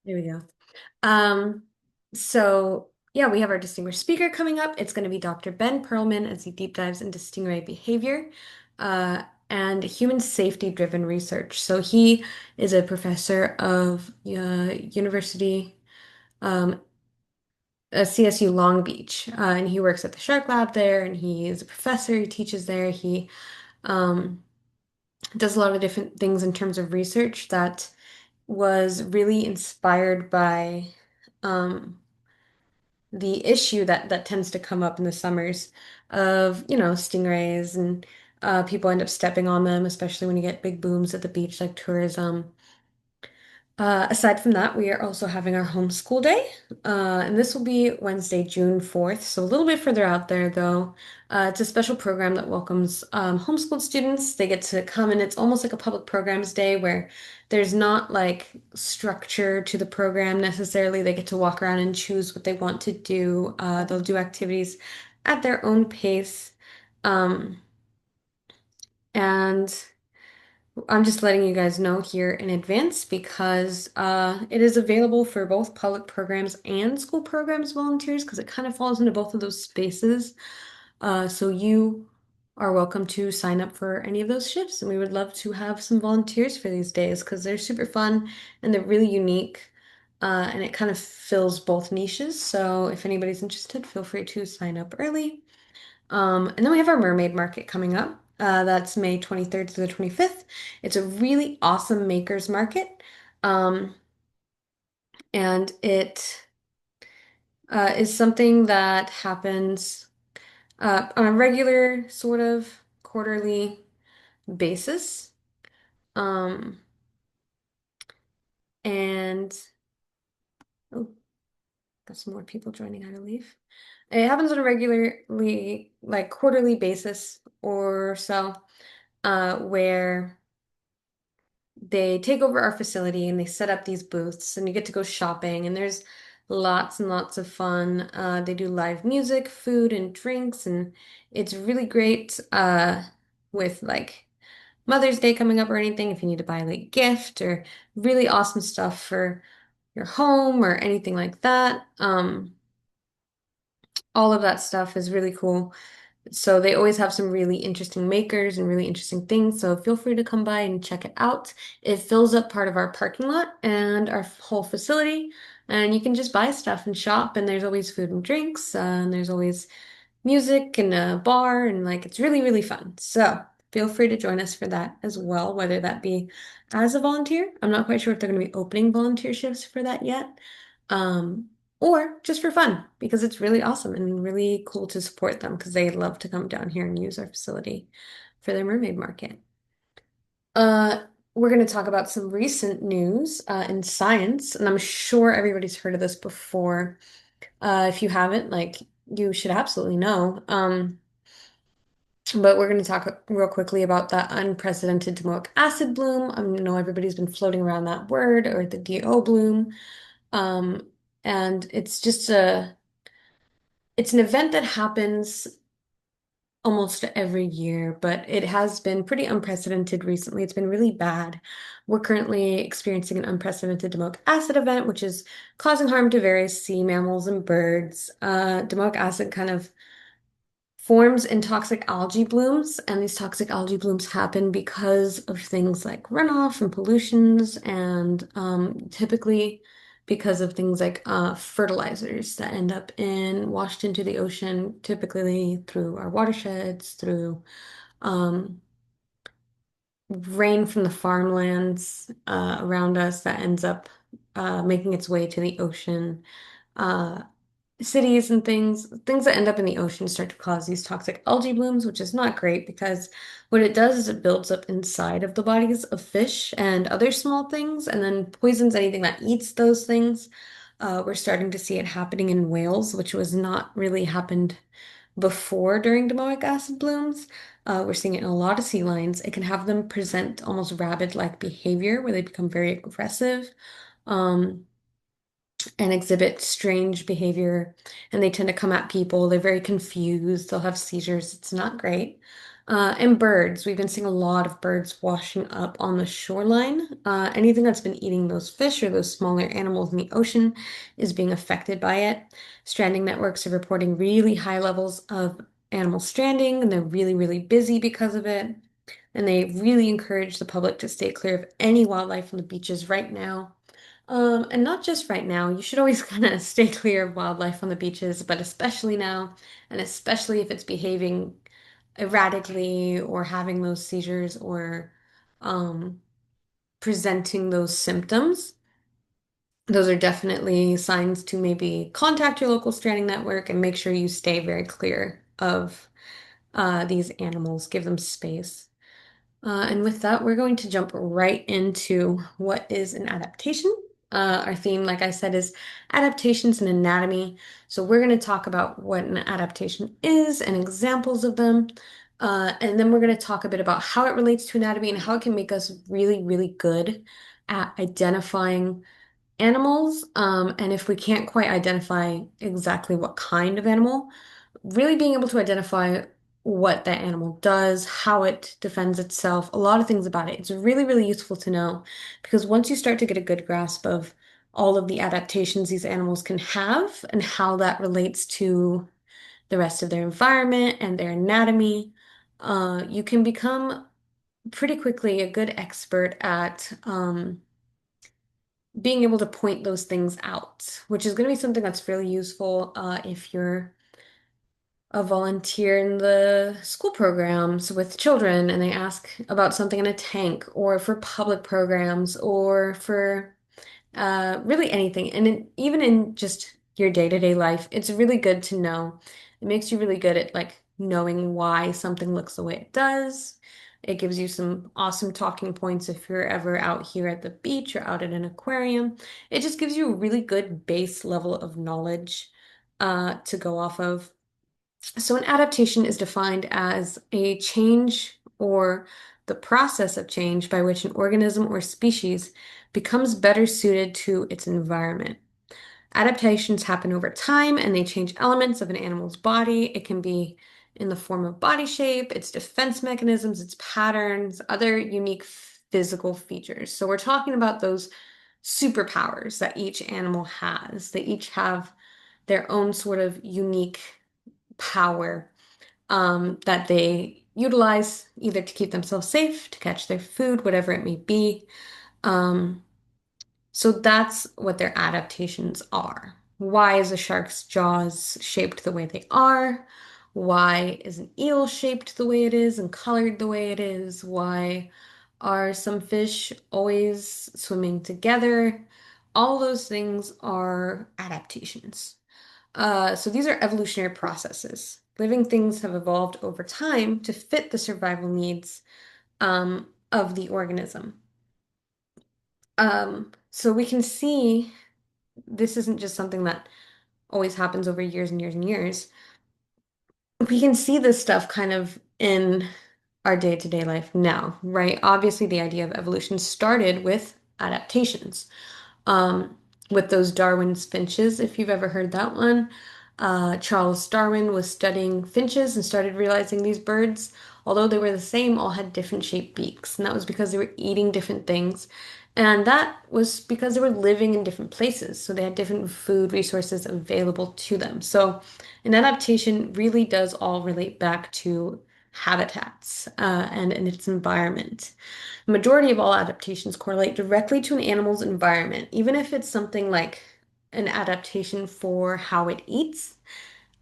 There we go. Um, so yeah, we have our distinguished speaker coming up. It's going to be Dr. Ben Perlman as he deep dives into stingray behavior and human safety-driven research. So he is a professor of University CSU Long Beach, and he works at the Shark Lab there, and he is a professor. He teaches there. He um, does a lot of different things in terms of research that was really inspired by um, the issue that tends to come up in the summers of, stingrays and people end up stepping on them, especially when you get big booms at the beach like tourism. Aside from that, we are also having our homeschool day, and this will be Wednesday, June 4th, so a little bit further out there though. It's a special program that welcomes homeschooled students. They get to come and it's almost like a public programs day where there's not like structure to the program necessarily. They get to walk around and choose what they want to do. They'll do activities at their own pace. Um, and I'm just letting you guys know here in advance because it is available for both public programs and school programs volunteers because it kind of falls into both of those spaces. So you are welcome to sign up for any of those shifts, and we would love to have some volunteers for these days because they're super fun and they're really unique. And it kind of fills both niches. So if anybody's interested, feel free to sign up early. And then we have our mermaid market coming up. That's May 23rd to the 25th. It's a really awesome makers market. Um, and it is something that happens on a regular sort of quarterly basis. Um, and oh, got some more people joining, I believe. It happens on a regularly, like quarterly basis or so, where they take over our facility and they set up these booths and you get to go shopping and there's lots and lots of fun. They do live music, food and drinks and it's really great with like Mother's Day coming up or anything if you need to buy a late gift or really awesome stuff for your home or anything like that. All of that stuff is really cool. So they always have some really interesting makers and really interesting things. So feel free to come by and check it out. It fills up part of our parking lot and our whole facility. And you can just buy stuff and shop. And there's always food and drinks. And there's always music and a bar. And like it's really, really fun. So feel free to join us for that as well, whether that be as a volunteer. I'm not quite sure if they're going to be opening volunteer shifts for that yet. Um, or just for fun because it's really awesome and really cool to support them because they love to come down here and use our facility for their mermaid market. Uh, we're going to talk about some recent news in science, and I'm sure everybody's heard of this before. If you haven't, like, you should absolutely know. But we're going to talk real quickly about that unprecedented domoic acid bloom. I know everybody's been floating around that word or the DO bloom. Um, and it's an event that happens almost every year, but it has been pretty unprecedented recently. It's been really bad. We're currently experiencing an unprecedented domoic acid event, which is causing harm to various sea mammals and birds. Domoic acid kind of forms in toxic algae blooms, and these toxic algae blooms happen because of things like runoff and pollutions, and typically because of things like fertilizers that end up in washed into the ocean, typically through our watersheds, through um, rain from the farmlands around us that ends up making its way to the ocean. Uh, Cities and things that end up in the ocean start to cause these toxic algae blooms, which is not great because what it does is it builds up inside of the bodies of fish and other small things and then poisons anything that eats those things. We're starting to see it happening in whales, which was not really happened before during domoic acid blooms. We're seeing it in a lot of sea lions. It can have them present almost rabid-like behavior where they become very aggressive. Um, and exhibit strange behavior and they tend to come at people. They're very confused. They'll have seizures. It's not great. And birds. We've been seeing a lot of birds washing up on the shoreline. Anything that's been eating those fish or those smaller animals in the ocean is being affected by it. Stranding networks are reporting really high levels of animal stranding, and they're really, really busy because of it. And they really encourage the public to stay clear of any wildlife on the beaches right now. And not just right now, you should always kind of stay clear of wildlife on the beaches, but especially now, and especially if it's behaving erratically or having those seizures or um, presenting those symptoms. Those are definitely signs to maybe contact your local stranding network and make sure you stay very clear of these animals, give them space. And with that, we're going to jump right into what is an adaptation. Our theme, like I said, is adaptations in anatomy. So we're going to talk about what an adaptation is and examples of them. And then we're going to talk a bit about how it relates to anatomy and how it can make us really, really good at identifying animals. And if we can't quite identify exactly what kind of animal, really being able to identify what that animal does, how it defends itself, a lot of things about it. It's really, really useful to know because once you start to get a good grasp of all of the adaptations these animals can have and how that relates to the rest of their environment and their anatomy, you can become pretty quickly a good expert at being able to point those things out, which is going to be something that's really useful if you're a volunteer in the school programs with children and they ask about something in a tank or for public programs or for really anything. And even in just your day-to-day life, it's really good to know. It makes you really good at like knowing why something looks the way it does. It gives you some awesome talking points if you're ever out here at the beach or out at an aquarium. It just gives you a really good base level of knowledge to go off of. So, an adaptation is defined as a change or the process of change by which an organism or species becomes better suited to its environment. Adaptations happen over time and they change elements of an animal's body. It can be in the form of body shape, its defense mechanisms, its patterns, other unique physical features. So, we're talking about those superpowers that each animal has. They each have their own sort of unique power that they utilize either to keep themselves safe, to catch their food, whatever it may be. Um, so that's what their adaptations are. Why is a shark's jaws shaped the way they are? Why is an eel shaped the way it is and colored the way it is? Why are some fish always swimming together? All those things are adaptations. So these are evolutionary processes. Living things have evolved over time to fit the survival needs of the organism. So we can see this isn't just something that always happens over years and years and years. We can see this stuff kind of in our day-to-day life now, right? Obviously, the idea of evolution started with adaptations. um, with those Darwin's finches, if you've ever heard that one. Charles Darwin was studying finches and started realizing these birds, although they were the same, all had different shaped beaks. And that was because they were eating different things. And that was because they were living in different places. So they had different food resources available to them. So an adaptation really does all relate back to habitats and its environment. The majority of all adaptations correlate directly to an animal's environment, even if it's something like an adaptation for how it eats.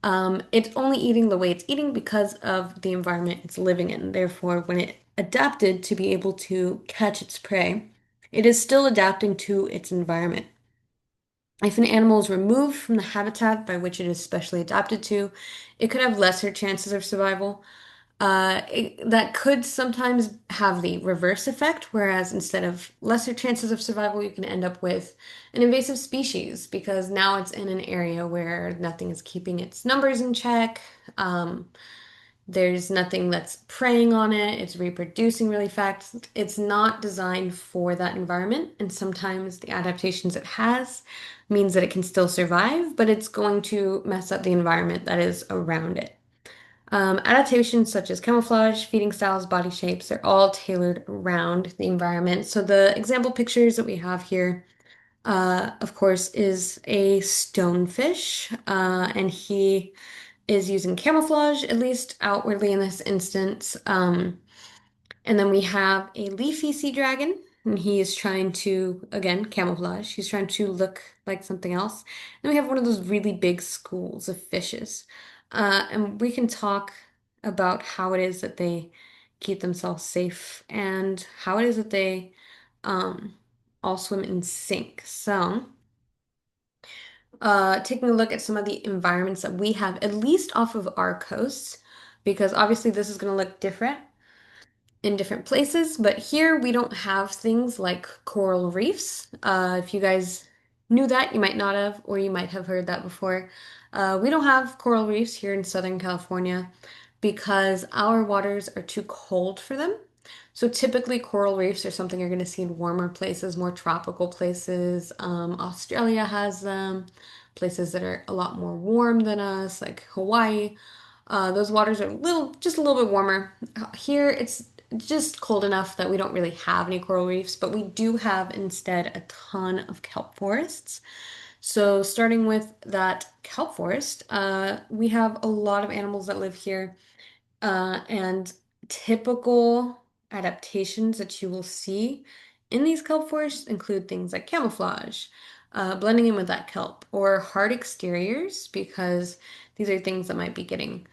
It's only eating the way it's eating because of the environment it's living in. Therefore, when it adapted to be able to catch its prey, it is still adapting to its environment. If an animal is removed from the habitat by which it is specially adapted to, it could have lesser chances of survival. That could sometimes have the reverse effect, whereas instead of lesser chances of survival, you can end up with an invasive species because now it's in an area where nothing is keeping its numbers in check. There's nothing that's preying on it. It's reproducing really fast. It's not designed for that environment, and sometimes the adaptations it has means that it can still survive, but it's going to mess up the environment that is around it. Adaptations such as camouflage, feeding styles, body shapes, they're all tailored around the environment. So the example pictures that we have here, of course, is a stonefish, and he is using camouflage, at least outwardly in this instance. And then we have a leafy sea dragon, and he is trying to, again, camouflage. He's trying to look like something else. Then we have one of those really big schools of fishes. And we can talk about how it is that they keep themselves safe and how it is that they um, all swim in sync. So, taking a look at some of the environments that we have, at least off of our coasts, because obviously this is going to look different in different places, but here we don't have things like coral reefs. If you guys knew that, you might not have, or you might have heard that before. We don't have coral reefs here in Southern California because our waters are too cold for them. So typically, coral reefs are something you're going to see in warmer places, more tropical places. Australia has them, places that are a lot more warm than us, like Hawaii. Those waters are just a little bit warmer. Here, it's just cold enough that we don't really have any coral reefs, but we do have instead a ton of kelp forests. So, starting with that kelp forest, we have a lot of animals that live here, and typical adaptations that you will see in these kelp forests include things like camouflage, blending in with that kelp, or hard exteriors, because these are things that might be getting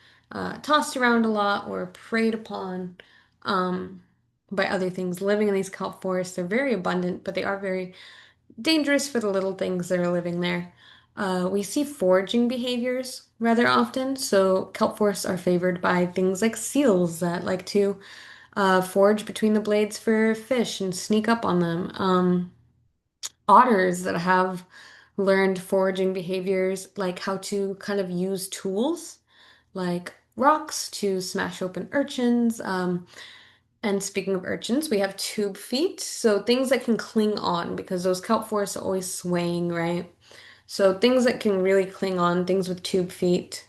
tossed around a lot or preyed upon um, by other things living in these kelp forests. They're very abundant, but they are very dangerous for the little things that are living there. We see foraging behaviors rather often, so kelp forests are favored by things like seals that like to forage between the blades for fish and sneak up on them. Otters that have learned foraging behaviors, like how to kind of use tools like rocks to smash open urchins. And speaking of urchins, we have tube feet, so things that can cling on because those kelp forests are always swaying, right? So things that can really cling on, things with tube feet.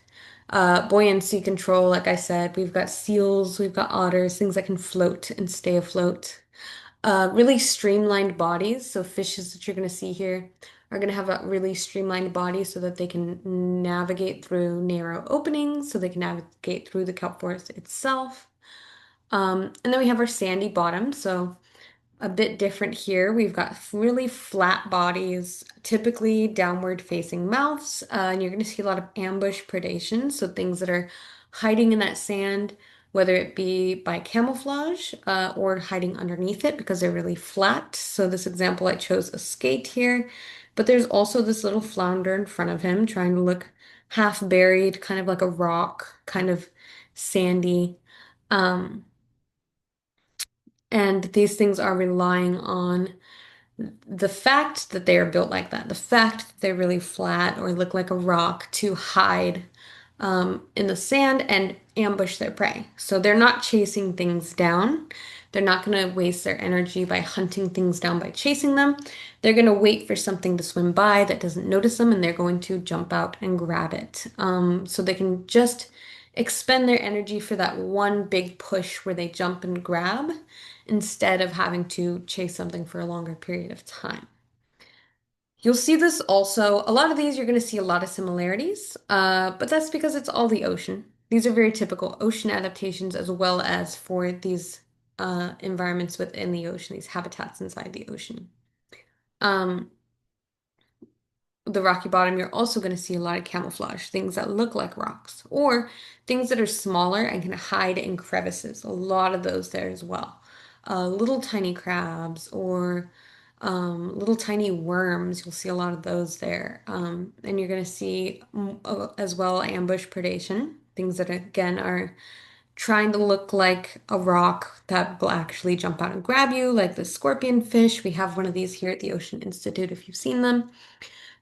Buoyancy control, like I said, we've got seals, we've got otters, things that can float and stay afloat. Really streamlined bodies. So fishes that you're going to see here are going to have a really streamlined body so that they can navigate through narrow openings, so they can navigate through the kelp forest itself. And then we have our sandy bottom. So a bit different here. We've got really flat bodies, typically downward facing mouths, and you're going to see a lot of ambush predation. So things that are hiding in that sand, whether it be by camouflage or hiding underneath it because they're really flat. So this example, I chose a skate here, but there's also this little flounder in front of him trying to look half buried, kind of like a rock, kind of sandy. Um, and these things are relying on the fact that they are built like that, the fact that they're really flat or look like a rock to hide in the sand and ambush their prey. So they're not chasing things down. They're not going to waste their energy by hunting things down by chasing them. They're going to wait for something to swim by that doesn't notice them and they're going to jump out and grab it. So they can just expend their energy for that one big push where they jump and grab instead of having to chase something for a longer period of time. You'll see this also, a lot of these you're going to see a lot of similarities, but that's because it's all the ocean. These are very typical ocean adaptations as well as for these environments within the ocean, these habitats inside the ocean. Um, the rocky bottom, you're also going to see a lot of camouflage, things that look like rocks, or things that are smaller and can hide in crevices. A lot of those there as well. Little tiny crabs or little tiny worms, you'll see a lot of those there. And you're going to see as well ambush predation, things that again are trying to look like a rock that will actually jump out and grab you, like the scorpion fish. We have one of these here at the Ocean Institute if you've seen them.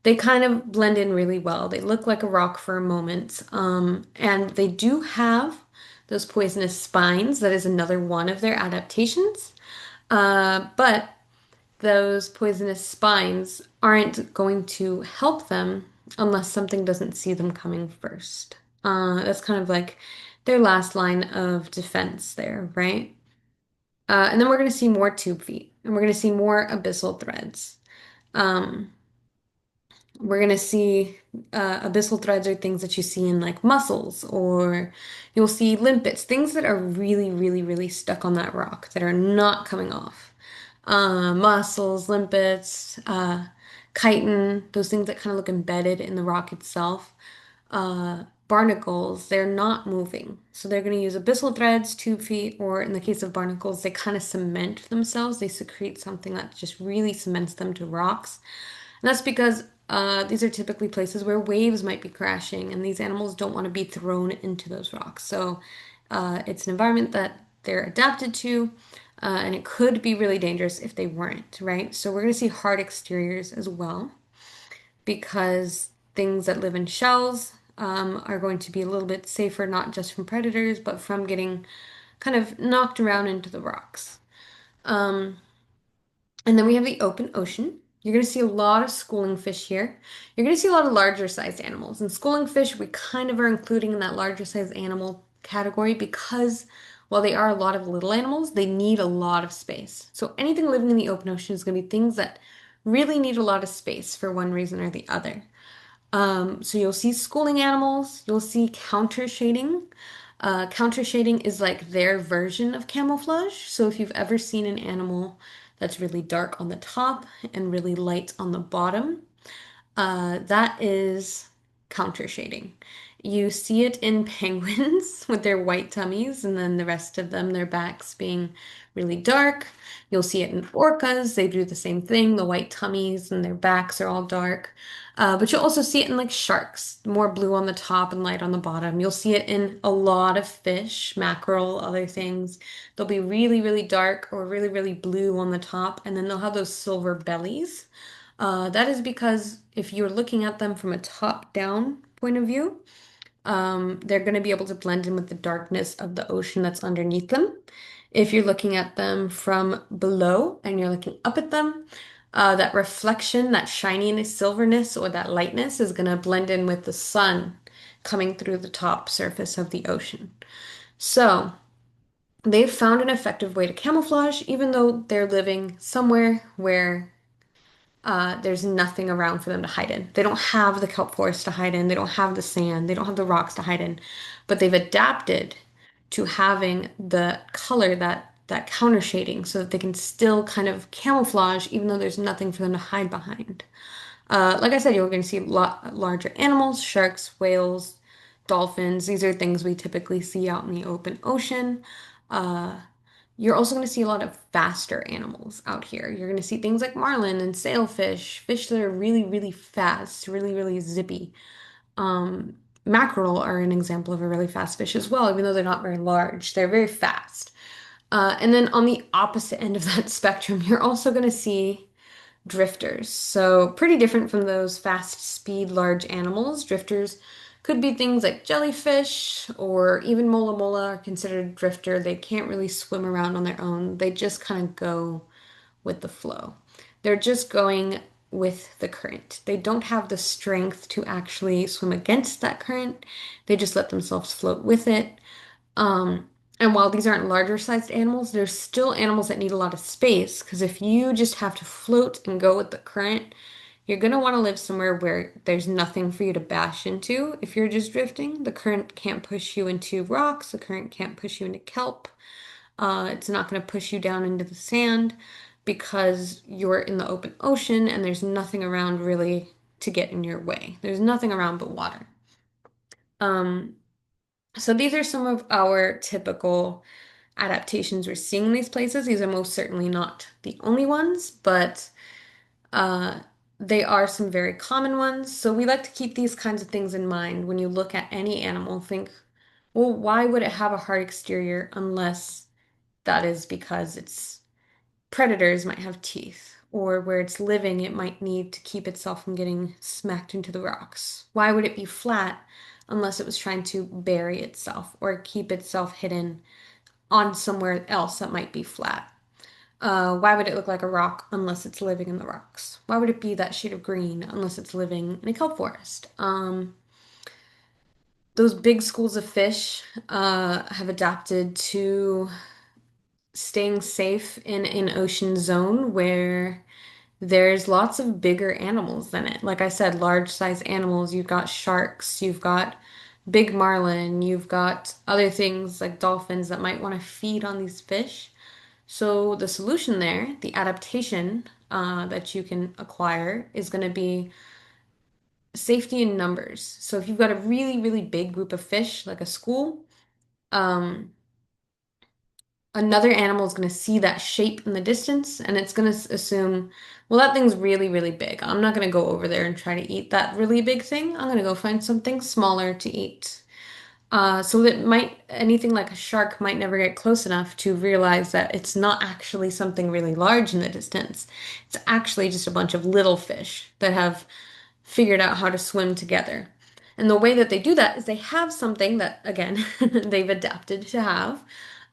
They kind of blend in really well. They look like a rock for a moment. And they do have those poisonous spines. That is another one of their adaptations. But those poisonous spines aren't going to help them unless something doesn't see them coming first. That's kind of like their last line of defense there, right? And then we're going to see more tube feet, and we're going to see more abyssal threads. Um, we're going to see abyssal threads are things that you see in like mussels, or you'll see limpets, things that are really, really, really stuck on that rock that are not coming off. Mussels, limpets, chitin, those things that kind of look embedded in the rock itself. Barnacles, they're not moving. So they're going to use abyssal threads, tube feet, or in the case of barnacles, they kind of cement themselves. They secrete something that just really cements them to rocks. And that's because these are typically places where waves might be crashing, and these animals don't want to be thrown into those rocks. So it's an environment that they're adapted to, and it could be really dangerous if they weren't, right? So we're going to see hard exteriors as well because things that live in shells are going to be a little bit safer, not just from predators, but from getting kind of knocked around into the rocks. Um, and then we have the open ocean. You're going to see a lot of schooling fish here. You're going to see a lot of larger sized animals. And schooling fish, we kind of are including in that larger sized animal category because while they are a lot of little animals, they need a lot of space. So anything living in the open ocean is going to be things that really need a lot of space for one reason or the other. So you'll see schooling animals, you'll see counter shading. Counter shading is like their version of camouflage. So if you've ever seen an animal that's really dark on the top and really light on the bottom, that is counter shading. You see it in penguins with their white tummies, and then the rest of them, their backs being really dark. You'll see it in orcas. They do the same thing. The white tummies and their backs are all dark. But you'll also see it in like sharks, more blue on the top and light on the bottom. You'll see it in a lot of fish, mackerel, other things. They'll be really, really dark or really, really blue on the top, and then they'll have those silver bellies. That is because if you're looking at them from a top-down point of view, they're going to be able to blend in with the darkness of the ocean that's underneath them. If you're looking at them from below and you're looking up at them, that reflection, that shininess, silverness, or that lightness is going to blend in with the sun coming through the top surface of the ocean. So, they've found an effective way to camouflage, even though they're living somewhere where there's nothing around for them to hide in. They don't have the kelp forest to hide in. They don't have the sand. They don't have the rocks to hide in. But they've adapted to having the color that counter shading so that they can still kind of camouflage even though there's nothing for them to hide behind. Like I said, you're going to see a lot larger animals, sharks, whales, dolphins. These are things we typically see out in the open ocean. Uh, you're also going to see a lot of faster animals out here. You're going to see things like marlin and sailfish, fish that are really, really fast, really, really zippy. Mackerel are an example of a really fast fish as well, even though they're not very large. They're very fast. And then on the opposite end of that spectrum, you're also going to see drifters. So, pretty different from those fast speed large animals. Drifters could be things like jellyfish or even mola mola are considered a drifter. They can't really swim around on their own. They just kind of go with the flow. They're just going with the current. They don't have the strength to actually swim against that current. They just let themselves float with it. Um, and while these aren't larger sized animals, there's still animals that need a lot of space because if you just have to float and go with the current, you're going to want to live somewhere where there's nothing for you to bash into. If you're just drifting, the current can't push you into rocks, the current can't push you into kelp. It's not going to push you down into the sand because you're in the open ocean and there's nothing around really to get in your way. There's nothing around but water. Um, so these are some of our typical adaptations we're seeing in these places. These are most certainly not the only ones, but uh, they are some very common ones. So we like to keep these kinds of things in mind when you look at any animal. Think, well, why would it have a hard exterior unless that is because its predators might have teeth, or where it's living, it might need to keep itself from getting smacked into the rocks. Why would it be flat unless it was trying to bury itself or keep itself hidden on somewhere else that might be flat? Why would it look like a rock unless it's living in the rocks? Why would it be that shade of green unless it's living in a kelp forest? those big schools of fish have adapted to staying safe in an ocean zone where there's lots of bigger animals than it. Like I said, large size animals. You've got sharks, you've got big marlin, you've got other things like dolphins that might want to feed on these fish. So the solution there, the adaptation that you can acquire, is going to be safety in numbers. So if you've got a really, really big group of fish, like a school, um, another animal is going to see that shape in the distance and it's going to assume, well, that thing's really, really big. I'm not going to go over there and try to eat that really big thing. I'm going to go find something smaller to eat. So that might, anything like a shark might never get close enough to realize that it's not actually something really large in the distance. It's actually just a bunch of little fish that have figured out how to swim together. And the way that they do that is they have something that, again, they've adapted to have,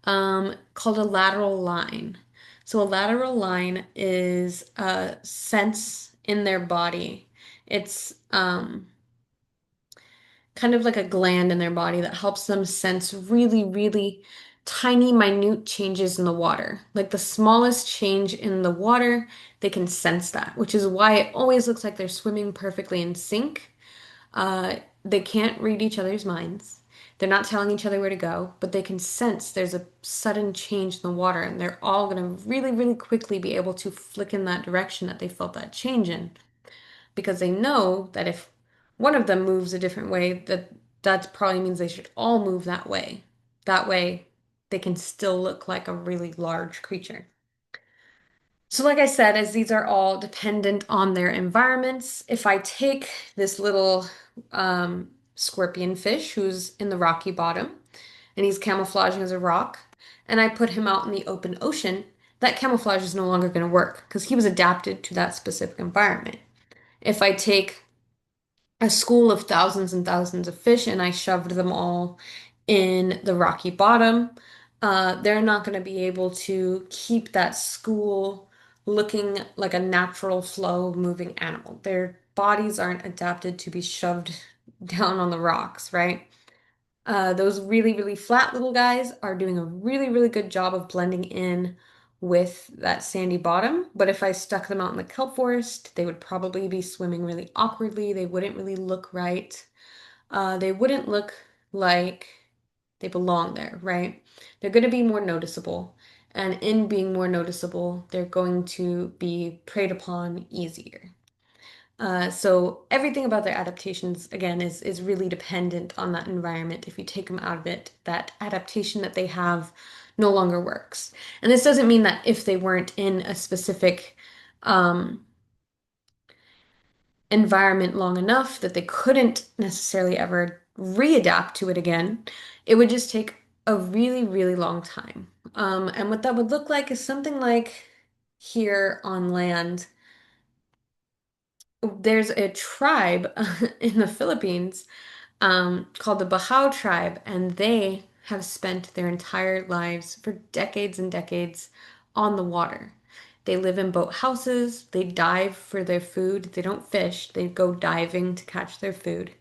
called a lateral line. So a lateral line is a sense in their body. It's kind of like a gland in their body that helps them sense really, really tiny, minute changes in the water. Like the smallest change in the water, they can sense that, which is why it always looks like they're swimming perfectly in sync. They can't read each other's minds. They're not telling each other where to go, but they can sense there's a sudden change in the water, and they're all going to really, really quickly be able to flick in that direction that they felt that change in because they know that if one of them moves a different way, that probably means they should all move that way. That way, they can still look like a really large creature. So, like I said, as these are all dependent on their environments, if I take this little scorpion fish who's in the rocky bottom and he's camouflaging as a rock, and I put him out in the open ocean, that camouflage is no longer going to work because he was adapted to that specific environment. If I take a school of thousands and thousands of fish and I shoved them all in the rocky bottom, they're not going to be able to keep that school looking like a natural flow moving animal. Their bodies aren't adapted to be shoved down on the rocks, right? Those really, really flat little guys are doing a really, really good job of blending in with that sandy bottom. But if I stuck them out in the kelp forest, they would probably be swimming really awkwardly. They wouldn't really look right. They wouldn't look like they belong there, right? They're going to be more noticeable. And in being more noticeable, they're going to be preyed upon easier. So everything about their adaptations, again, is really dependent on that environment. If you take them out of it, that adaptation that they have no longer works. And this doesn't mean that if they weren't in a specific um, environment long enough that they couldn't necessarily ever readapt to it again. It would just take a really, really long time. And what that would look like is something like here on land. There's a tribe in the Philippines called the Bahau tribe, and they have spent their entire lives for decades and decades on the water. They live in boat houses, they dive for their food, they don't fish, they go diving to catch their food.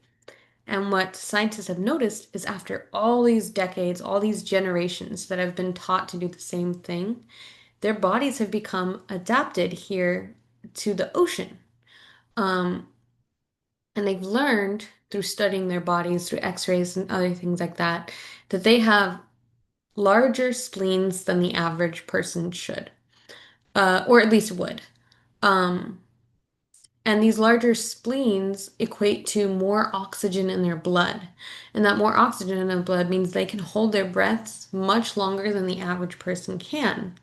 And what scientists have noticed is after all these decades, all these generations that have been taught to do the same thing, their bodies have become adapted here to the ocean. Um, and they've learned through studying their bodies, through x-rays and other things like that, that they have larger spleens than the average person should, or at least would. Um, and these larger spleens equate to more oxygen in their blood. And that more oxygen in their blood means they can hold their breaths much longer than the average person can.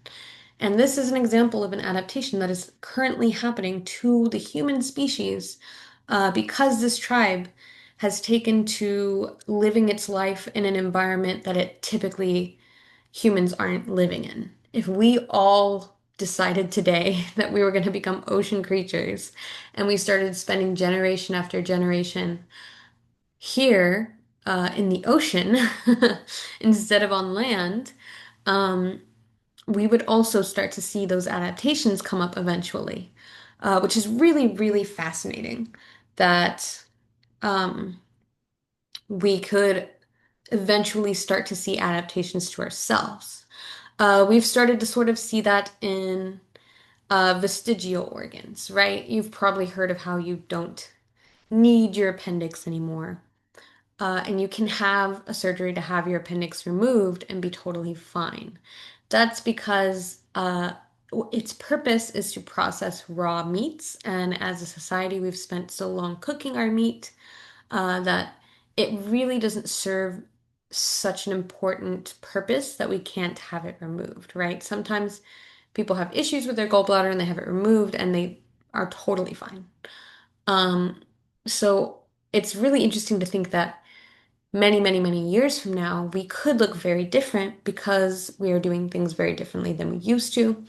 And this is an example of an adaptation that is currently happening to the human species because this tribe has taken to living its life in an environment that it typically humans aren't living in. If we all decided today that we were going to become ocean creatures and we started spending generation after generation here in the ocean instead of on land, um, we would also start to see those adaptations come up eventually, which is really, really fascinating that um, we could eventually start to see adaptations to ourselves. We've started to sort of see that in vestigial organs, right? You've probably heard of how you don't need your appendix anymore. And you can have a surgery to have your appendix removed and be totally fine. That's because its purpose is to process raw meats, and as a society, we've spent so long cooking our meat that it really doesn't serve such an important purpose that we can't have it removed, right? Sometimes people have issues with their gallbladder and they have it removed and they are totally fine. Um, so it's really interesting to think that many, many, many years from now, we could look very different because we are doing things very differently than we used to.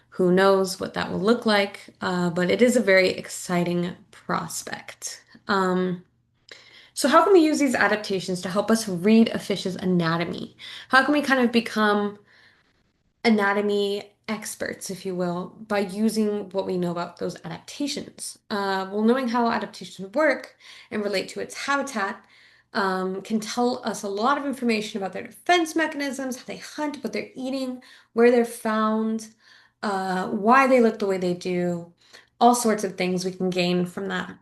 Who knows what that will look like? But it is a very exciting prospect. So, how can we use these adaptations to help us read a fish's anatomy? How can we kind of become anatomy experts, if you will, by using what we know about those adaptations? Well, knowing how adaptations work and relate to its habitat can tell us a lot of information about their defense mechanisms, how they hunt, what they're eating, where they're found, why they look the way they do, all sorts of things we can gain from that.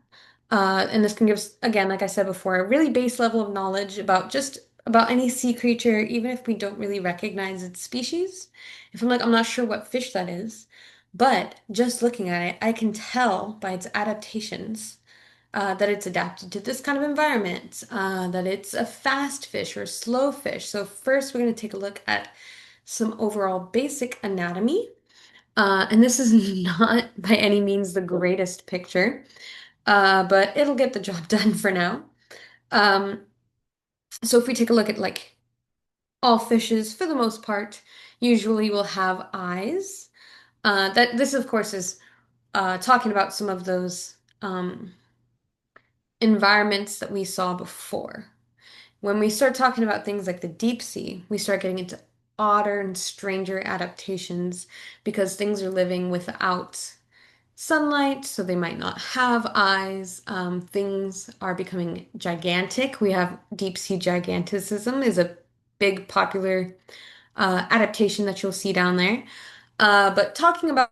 And this can give us, again, like I said before, a really base level of knowledge about just about any sea creature, even if we don't really recognize its species. If I'm like, I'm not sure what fish that is, but just looking at it, I can tell by its adaptations that it's adapted to this kind of environment, that it's a fast fish or a slow fish. So first, we're going to take a look at some overall basic anatomy. And this is not by any means the greatest picture, but it'll get the job done for now. Um, so if we take a look at like all fishes, for the most part, usually will have eyes. That this, of course, is talking about some of those environments that we saw before. When we start talking about things like the deep sea, we start getting into odder and stranger adaptations because things are living without sunlight, so they might not have eyes. Things are becoming gigantic. We have deep sea giganticism is a big popular adaptation that you'll see down there. But talking about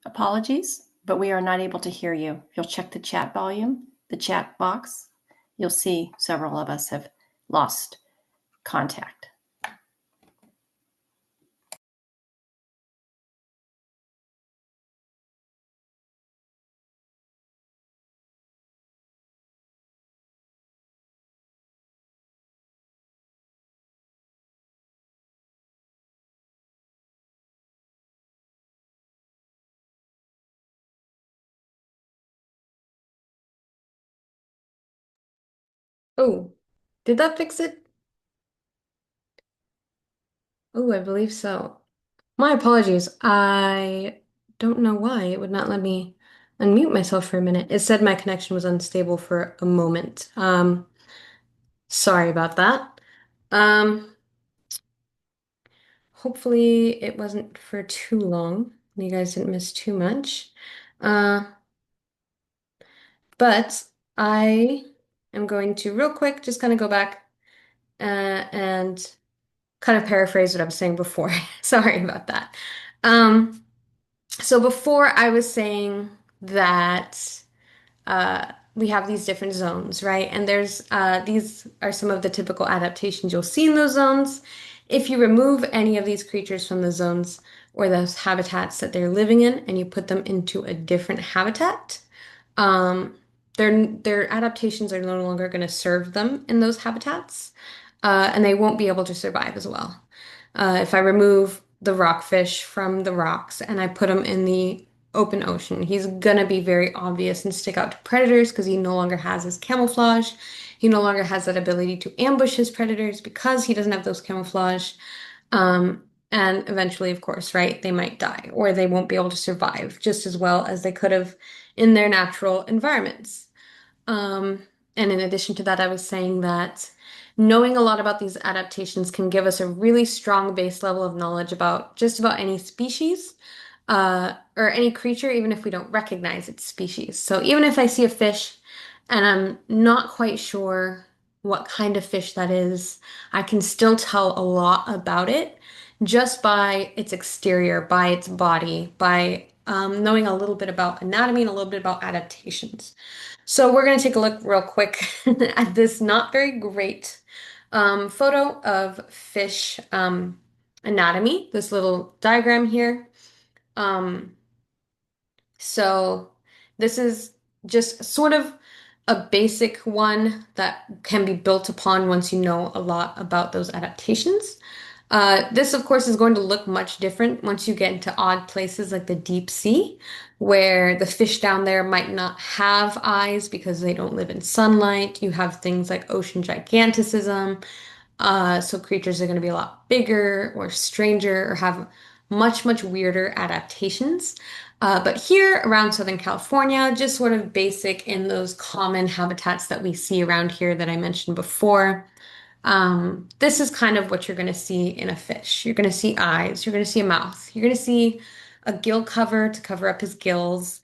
Apologies, but we are not able to hear you. If you'll check the chat volume, the chat box, you'll see several of us have lost contact. Oh, did that fix it? Oh, I believe so. My apologies. I don't know why it would not let me unmute myself for a minute. It said my connection was unstable for a moment. Sorry about that. Um, Hopefully it wasn't for too long. You guys didn't miss too much. Uh, but I am going to real quick just kind of go back and kind of paraphrase what I was saying before. Sorry about that. Um, so before I was saying that we have these different zones, right? And there's these are some of the typical adaptations you'll see in those zones. If you remove any of these creatures from the zones or those habitats that they're living in and you put them into a different habitat, um, their adaptations are no longer going to serve them in those habitats, and they won't be able to survive as well. If I remove the rockfish from the rocks and I put him in the open ocean, he's gonna be very obvious and stick out to predators because he no longer has his camouflage. He no longer has that ability to ambush his predators because he doesn't have those camouflage. And eventually, of course, right, they might die or they won't be able to survive just as well as they could have in their natural environments. Um, and in addition to that, I was saying that knowing a lot about these adaptations can give us a really strong base level of knowledge about just about any species, or any creature, even if we don't recognize its species. So even if I see a fish and I'm not quite sure what kind of fish that is, I can still tell a lot about it just by its exterior, by its body, by knowing a little bit about anatomy and a little bit about adaptations. So we're going to take a look real quick at this not very great photo of fish anatomy, this little diagram here. Um, so this is just sort of a basic one that can be built upon once you know a lot about those adaptations. This, of course, is going to look much different once you get into odd places like the deep sea, where the fish down there might not have eyes because they don't live in sunlight. You have things like ocean giganticism, so creatures are going to be a lot bigger or stranger or have much, much weirder adaptations. But here around Southern California, just sort of basic in those common habitats that we see around here that I mentioned before. This is kind of what you're going to see in a fish. You're going to see eyes, you're going to see a mouth, you're going to see a gill cover to cover up his gills.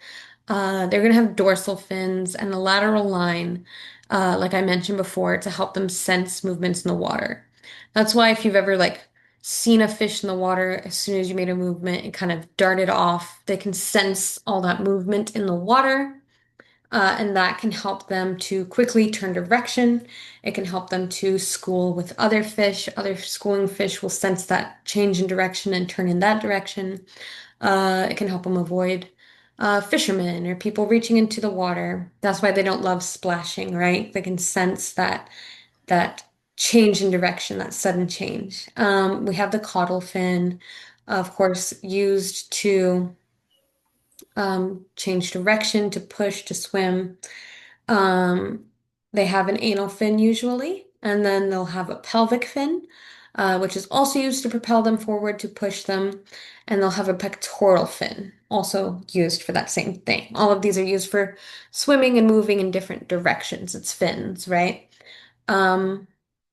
They're going to have dorsal fins and a lateral line, like I mentioned before, to help them sense movements in the water. That's why if you've ever like seen a fish in the water, as soon as you made a movement, it kind of darted off. They can sense all that movement in the water. And that can help them to quickly turn direction. It can help them to school with other fish. Other schooling fish will sense that change in direction and turn in that direction. It can help them avoid fishermen or people reaching into the water. That's why they don't love splashing, right? They can sense that change in direction, that sudden change. We have the caudal fin, of course, used to change direction, to push, to swim. Um, they have an anal fin usually, and then they'll have a pelvic fin, which is also used to propel them forward to push them, and they'll have a pectoral fin, also used for that same thing. All of these are used for swimming and moving in different directions. It's fins, right? Um,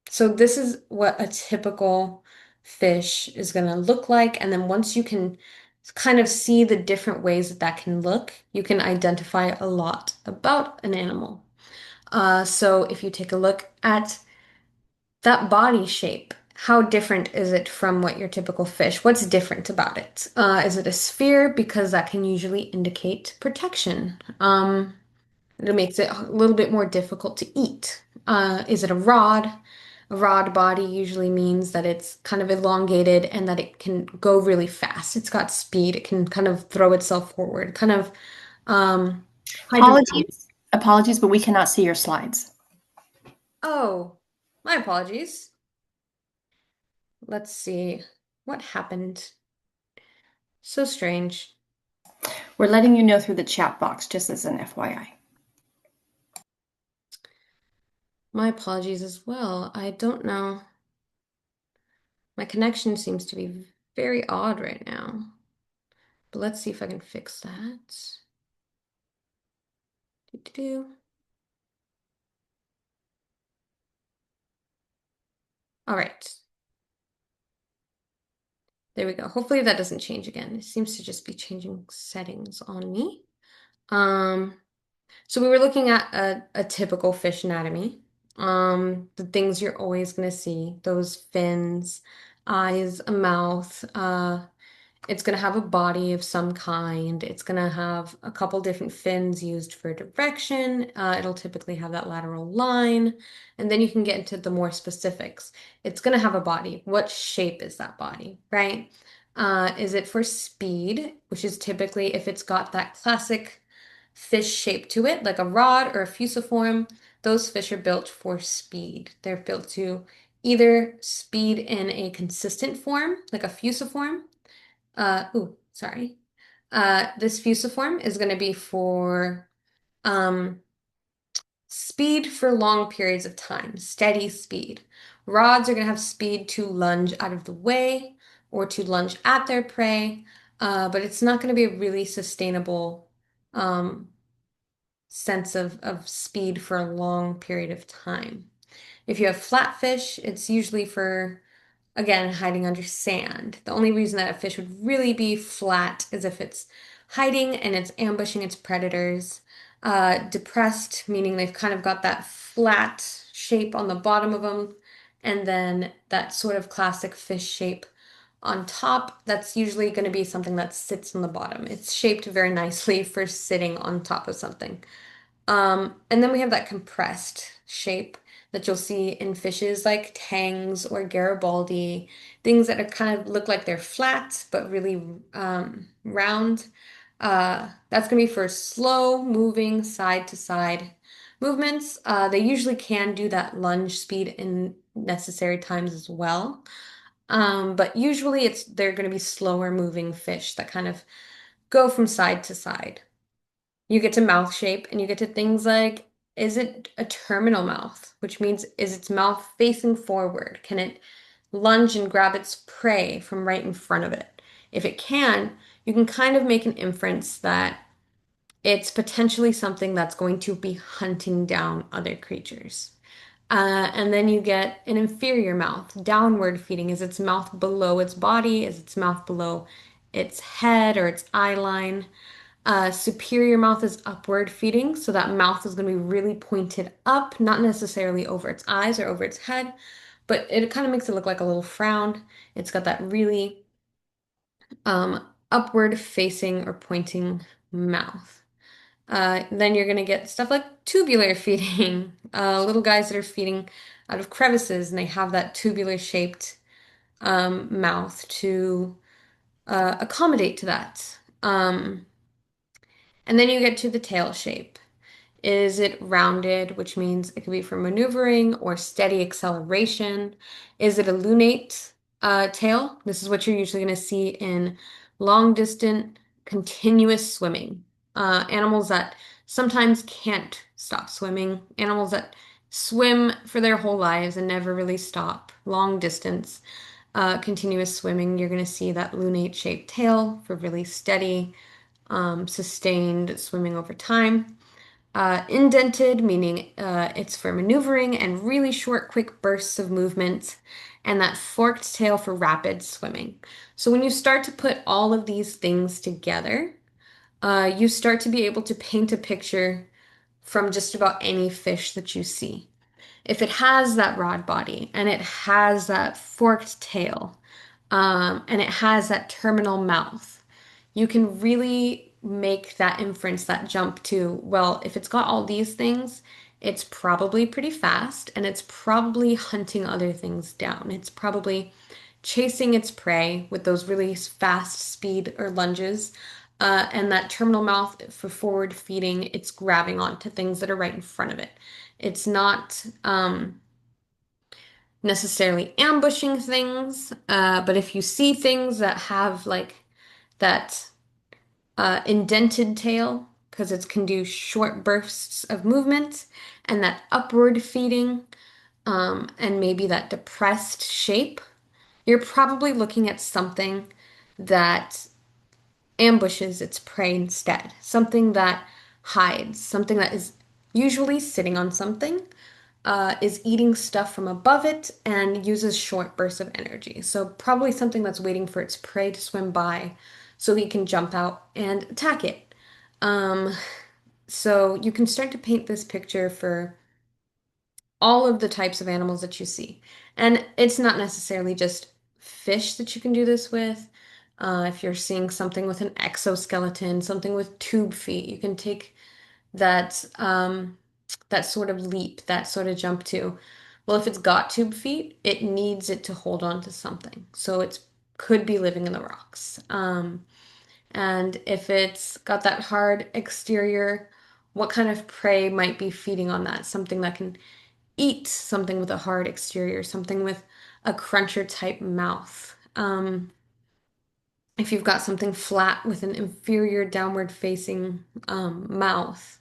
so this is what a typical fish is going to look like, and then once you can kind of see the different ways that that can look, you can identify a lot about an animal. So if you take a look at that body shape, how different is it from what your typical fish? What's different about it? Is it a sphere? Because that can usually indicate protection. It makes it a little bit more difficult to eat. Is it a rod? A rod body usually means that it's kind of elongated and that it can go really fast. It's got speed. It can kind of throw itself forward, kind of um, hydrodynamic. Apologies, but we cannot see your slides. Oh, my apologies. Let's see. What happened? So strange. We're letting you know through the chat box, just as an FYI. My apologies as well. I don't know. My connection seems to be very odd right now. But let's see if I can fix that. Do. All right. There we go. Hopefully that doesn't change again. It seems to just be changing settings on me. Um, so we were looking at a typical fish anatomy. The things you're always going to see, those fins, eyes, a mouth, it's going to have a body of some kind. It's going to have a couple different fins used for direction. It'll typically have that lateral line. And then you can get into the more specifics. It's going to have a body. What shape is that body, right? Is it for speed, which is typically if it's got that classic fish shape to it, like a rod or a fusiform, those fish are built for speed. They're built to either speed in a consistent form, like a fusiform, sorry. This fusiform is going to be for um, speed for long periods of time, steady speed. Rods are going to have speed to lunge out of the way or to lunge at their prey, but it's not going to be a really sustainable um, sense of speed for a long period of time. If you have flatfish, it's usually for again, hiding under sand. The only reason that a fish would really be flat is if it's hiding and it's ambushing its predators. Depressed, meaning they've kind of got that flat shape on the bottom of them, and then that sort of classic fish shape on top. That's usually going to be something that sits on the bottom. It's shaped very nicely for sitting on top of something. And then we have that compressed shape that you'll see in fishes like tangs or Garibaldi, things that are kind of look like they're flat but really round. That's going to be for slow moving side to side movements. They usually can do that lunge speed in necessary times as well. But usually they're going to be slower moving fish that kind of go from side to side. You get to mouth shape and you get to things like, is it a terminal mouth, which means is its mouth facing forward? Can it lunge and grab its prey from right in front of it? If it can, you can kind of make an inference that it's potentially something that's going to be hunting down other creatures. And then you get an inferior mouth, downward feeding. Is its mouth below its body? Is its mouth below its head or its eye line? Superior mouth is upward feeding, so that mouth is going to be really pointed up, not necessarily over its eyes or over its head, but it kind of makes it look like a little frown. It's got that really upward facing or pointing mouth. Then you're going to get stuff like tubular feeding, little guys that are feeding out of crevices, and they have that tubular shaped mouth to accommodate to that. And then you get to the tail shape. Is it rounded, which means it could be for maneuvering or steady acceleration? Is it a lunate tail? This is what you're usually going to see in long distance, continuous swimming. Animals that sometimes can't stop swimming, animals that swim for their whole lives and never really stop. Long distance, continuous swimming, you're going to see that lunate shaped tail for really steady, sustained swimming over time. Indented, meaning it's for maneuvering and really short, quick bursts of movement, and that forked tail for rapid swimming. So when you start to put all of these things together, you start to be able to paint a picture from just about any fish that you see. If it has that rod body and it has that forked tail, and it has that terminal mouth, you can really make that inference, that jump to, well, if it's got all these things, it's probably pretty fast and it's probably hunting other things down. It's probably chasing its prey with those really fast speed or lunges. And that terminal mouth for forward feeding, it's grabbing onto things that are right in front of it. It's not necessarily ambushing things, but if you see things that have like that indented tail because it can do short bursts of movement and that upward feeding. and maybe that depressed shape, you're probably looking at something that ambushes its prey instead, something that hides, something that is usually sitting on something, is eating stuff from above it and uses short bursts of energy. So, probably something that's waiting for its prey to swim by so he can jump out and attack it. Um, so, you can start to paint this picture for all of the types of animals that you see. And it's not necessarily just fish that you can do this with. If you're seeing something with an exoskeleton, something with tube feet, you can take that sort of leap, that sort of jump to, well, if it's got tube feet, it needs it to hold on to something. So it could be living in the rocks. And if it's got that hard exterior, what kind of prey might be feeding on that? Something that can eat, something with a hard exterior, something with a cruncher type mouth. If you've got something flat with an inferior downward facing mouth,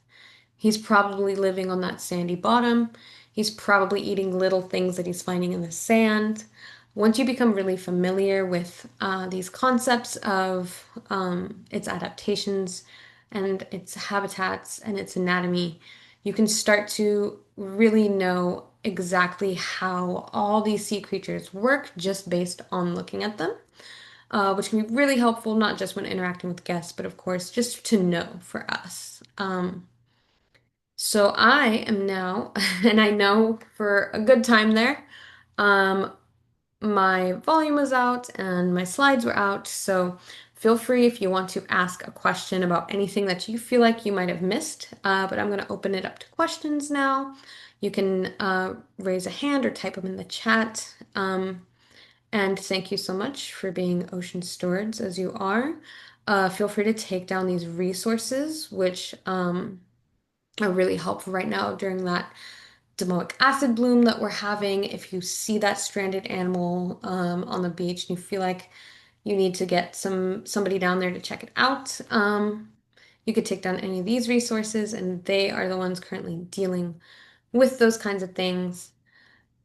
he's probably living on that sandy bottom. He's probably eating little things that he's finding in the sand. Once you become really familiar with these concepts of its adaptations and its habitats and its anatomy, you can start to really know exactly how all these sea creatures work just based on looking at them, which can be really helpful, not just when interacting with guests, but of course, just to know for us. So I am now, and I know for a good time there, um, my volume was out and my slides were out. So feel free if you want to ask a question about anything that you feel like you might have missed. But I'm going to open it up to questions now. You can raise a hand or type them in the chat. And thank you so much for being ocean stewards as you are. Feel free to take down these resources, which are really helpful right now during that domoic acid bloom that we're having. If you see that stranded animal on the beach and you feel like you need to get somebody down there to check it out, you could take down any of these resources, and they are the ones currently dealing with those kinds of things.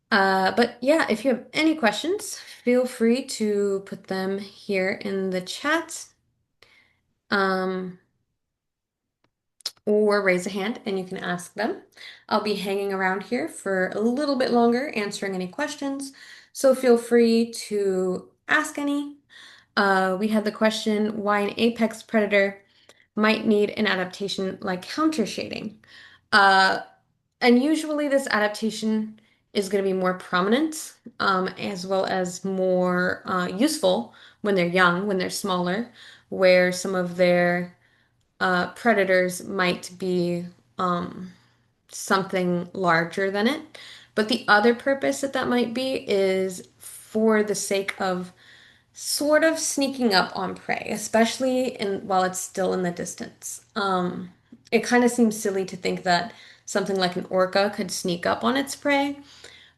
But yeah, if you have any questions, feel free to put them here in the chat. Um, or raise a hand and you can ask them. I'll be hanging around here for a little bit longer answering any questions, so feel free to ask any. We had the question why an apex predator might need an adaptation like counter shading. Uh, and usually this adaptation is going to be more prominent, as well as more useful when they're young, when they're smaller, where some of their predators might be um, something larger than it. But the other purpose that might be is for the sake of sort of sneaking up on prey, especially while it's still in the distance. It kind of seems silly to think that something like an orca could sneak up on its prey,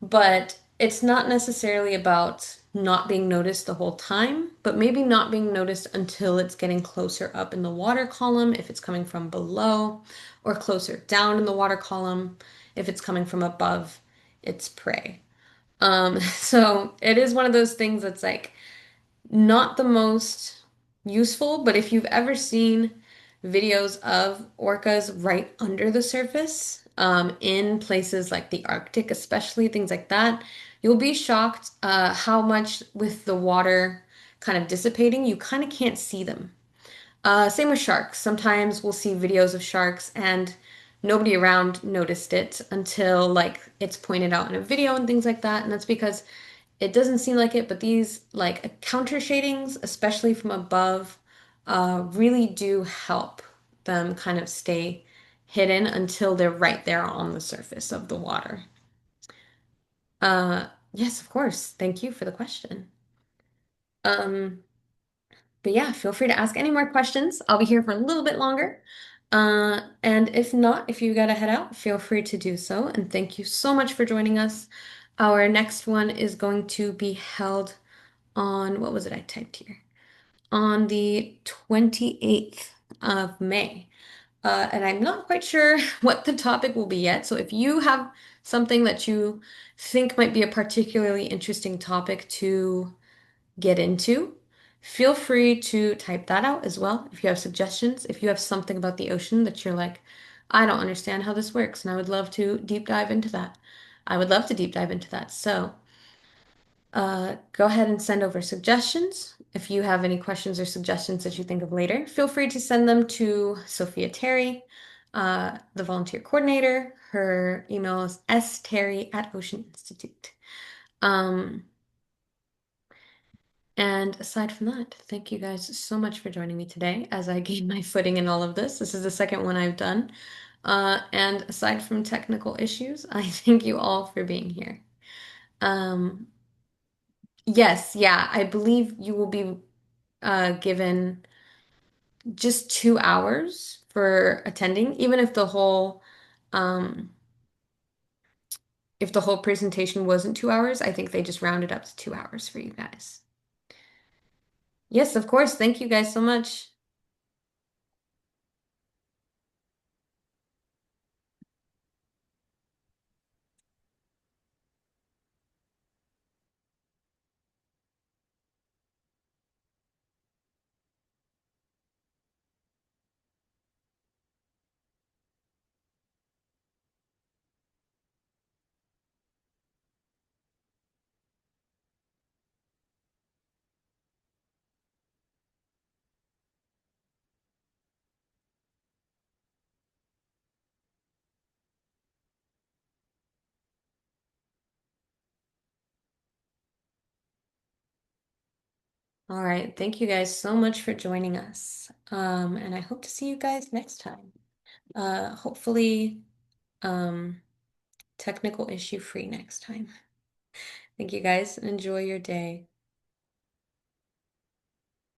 but it's not necessarily about not being noticed the whole time, but maybe not being noticed until it's getting closer up in the water column if it's coming from below, or closer down in the water column if it's coming from above its prey. So it is one of those things that's like not the most useful, but if you've ever seen videos of orcas right under the surface, in places like the Arctic, especially things like that, you'll be shocked how much with the water kind of dissipating, you kind of can't see them. Same with sharks. Sometimes we'll see videos of sharks and nobody around noticed it until like it's pointed out in a video and things like that. And that's because it doesn't seem like it, but these like counter shadings, especially from above, really do help them kind of stay hidden until they're right there on the surface of the water. Yes, of course. Thank you for the question. Um, but yeah, feel free to ask any more questions. I'll be here for a little bit longer. And if not, if you gotta head out, feel free to do so. And thank you so much for joining us. Our next one is going to be held on, what was it I typed here? On the 28th of May. And I'm not quite sure what the topic will be yet. So if you have something that you think might be a particularly interesting topic to get into, feel free to type that out as well. If you have suggestions, if you have something about the ocean that you're like, I don't understand how this works, and I would love to deep dive into that. I would love to deep dive into that. So, go ahead and send over suggestions. If you have any questions or suggestions that you think of later, feel free to send them to Sophia Terry, the volunteer coordinator. Her email is sterry@Ocean Institute. Um, and aside from that, thank you guys so much for joining me today as I gain my footing in all of this. This is the second one I've done. And aside from technical issues, I thank you all for being here. Um, yes, yeah, I believe you will be given just 2 hours for attending, even um, if the whole presentation wasn't 2 hours, I think they just rounded up to 2 hours for you guys. Yes, of course. Thank you guys so much. All right. Thank you guys so much for joining us. And I hope to see you guys next time. Hopefully, um, technical issue free next time. Thank you guys and enjoy your day.